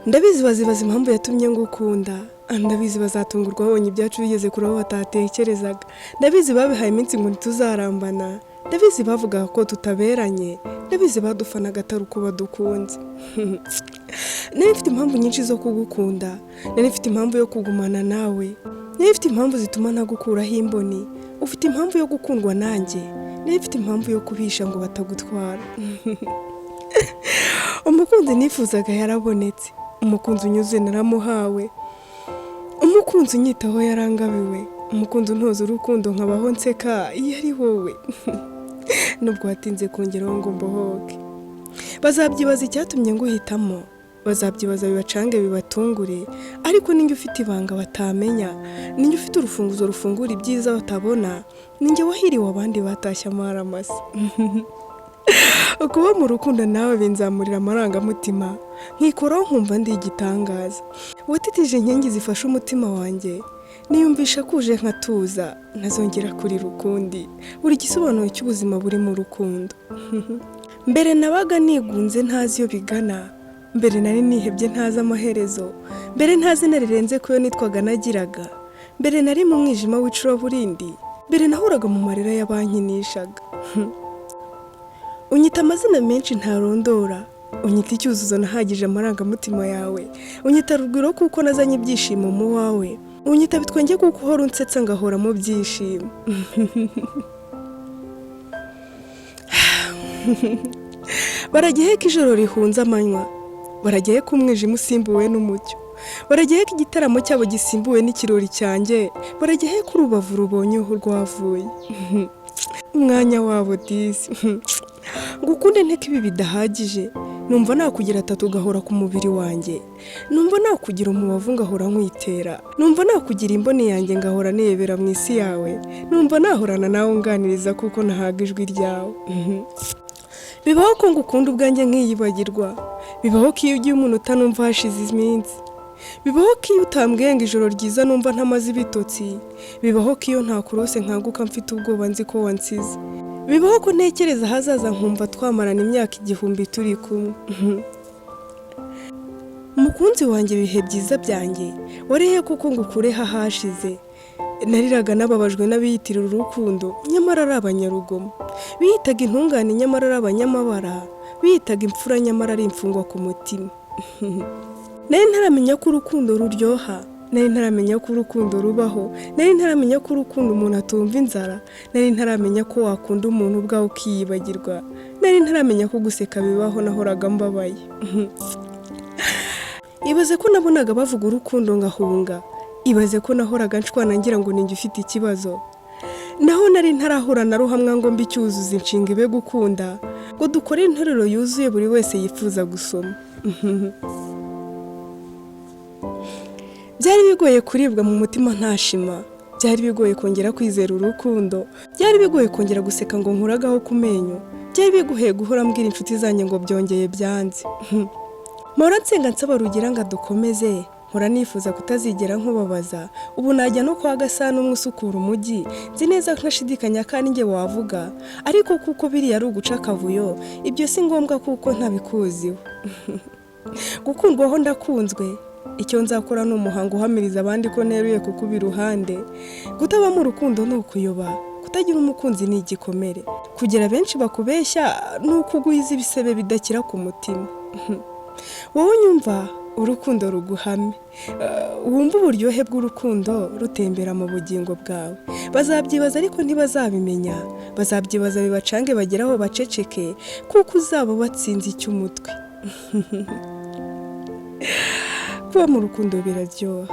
Ndabizi bazibaza impamvu yatumye ngukunda. Ndabizi bazatungurwa babonye ibyacu bigeze kuri aho batatekerezaga. Ndabizi babihaye iminsi ngo ntituzarambana. Ndabizi bavugaga ko tutaberanye. Ndabizi badufanaga atari uko badukunze. Nari mfite impamvu nyinshi zo kugukunda. Nari mfite impamvu yo kugumana nawe. Nari mfite impamvu zituma ntagukuraho imboni. Ufite impamvu yo gukundwa nanjye. Nari mfite impamvu yo kubisha ngo batagutwara. Umukunzi nifuzaga yarabonetse. Umukunzi unyuze naramuhawe. Umukunzi unyitaho yarangabiwe. Umukunzi untoza urukundo nkabaho nseka iyo ari wowe. Nubwo watinze kongeraho ngo mbohoke. Bazabyibaza icyatumye nguhitamo. Bazabyibaza bibacange bibatungure. Ariko ninjye ufite ibanga batamenya. Ninjye ufite urufunguzo rufungura ibyiza batabona. Ninjye wahiriwe abandi batashye amaramasa. Ukuba mu rukundo nawe binzamurira amarangamutima. Nkikoraho nkumva ndi igitangaza. Watitije inkingi zifashe umutima wanjye. Niyumvisha kuje nkatuza. Ntazongera kurira ukundi. Buri gisobanuro cy'ubuzima buri mu rukundo. Mbere nabaga nigunze ntazi iyo bigana. Mbere nari nihebye ntazi amaherezo. Mbere ntazi narirenze ko yo nitwaga nagiraga. Mbere nari mu mwijima w'icuraburindi. Mbere nahuraga mu marira y'abankinishaga. Unyita amazina menshi ntarondora. Unyita icyuzuzo nahagije amarangamutima yawe. Unyita rugwiro kuko nazanye ibyishimo mu wawe. Unyita bitwenge kuko uhora unsetsa ngahora mu byishimo. Baragiye ko ijoro rihunze amanywa. Baragiye ko umwijima usimbuwe n'umucyo. Baragiye ko igitaramo cyabo gisimbuwe n'ikirori cyanjye. Baragiye ko urubavu rubonye aho rwavuye. Umwanya wabo disi. Ngukunde nteko ibi bidahagije. Numva nakugira atatu gahora ku mubiri wanjye. Numva nakugira umubavu ngahora nkwitera. Numva nakugira imboni yanjye ngahora nebera mu isi yawe. Numva nahorana nawe unganiriza kuko nahaga ijwi ryawe. Bibaho ko ngukunda ubwanjye nkiyibagirwa. Bibaho ko iyo ugiye umunota numva hashize iminsi. Bibaho ko iyo utambwiye ngo ijoro ryiza numva ntamaze ibitotsi. Bibaho ko iyo ntakurose nkanguka mfite ubwoba nzi ko wansize. Bibaho ko ntekereza hazaza nkumva twamarana imyaka 1000 turi kumwe. Umukunzi wanjye bihe byiza byanjye wareye kuko ngukure hahashize. Nariraga nababajwe n'abiyitirira urukundo nyamara ari abanyarugomo. Biyitaga intungane nyamara ari abanyamabara. Biyitaga imfura nyamara ari imfungwa ku mutima. Nari ntaramenya ko urukundo ruryoha. Nari ntaramenya ko urukundo rubaho. Nari ntaramenya ko urukundo umuntu atumva inzara. Nari ntaramenya ko wakunda umuntu ubwawe ukiyibagirwa. Nari ntaramenya ko guseka bibaho nahoraga mbabaye. Ibaze ko nabonaga bavuga urukundo ngahunga. Ibaze ko nahoraga nshwana ngira ngo ninjye ufite ikibazo. Naho nari ntarahura na ruhamwa ngo mbicyuzuza inshinga ibe gukunda. Ngo dukore interuro yuzuye buri wese yifuza gusoma. Byari bigoye kuribwa mu mutima ntashima. Byari bigoye kongera kwizera urukundo. Byari bigoye kongera guseka ngo nkuragaho ku menyo. Byari bigoye guhora mbwira inshuti zanjye ngo byongeye byanze. Mpora nsenga nsaba rugira ngo dukomeze. Mpora nifuza kutazigera nkubabaza. Ubu najya no kwa Gasana umwe usukura umujyi. Nzi neza ko ntashidikanya kandi nge wavuga. Ariko kuko biri ari uguca akavuyo. Ibyo si ngombwa kuko ntabikuziho. Gukundwaho ndakunzwe. Icyo nzakora ni umuhango uhamiriza abandi ko neruye kukuba iruhande. Gutaba mu rukundo ni ukuyoba. Kutagira umukunzi ni igikomere. Kugira benshi bakubeshya ni ukuguhiza ibisebe bidakira ku mutima. Wowe nyumva urukundo ruguhame. Wumva uburyohe bw'urukundo rutembera mu bugingo bwawe. Bazabyibaza ariko ntibazabimenya. Bazabyibaza bibacange bageraho baceceke kuko uzaba batsinze icy'umutwe. Kuba mu rukundo biraryoha.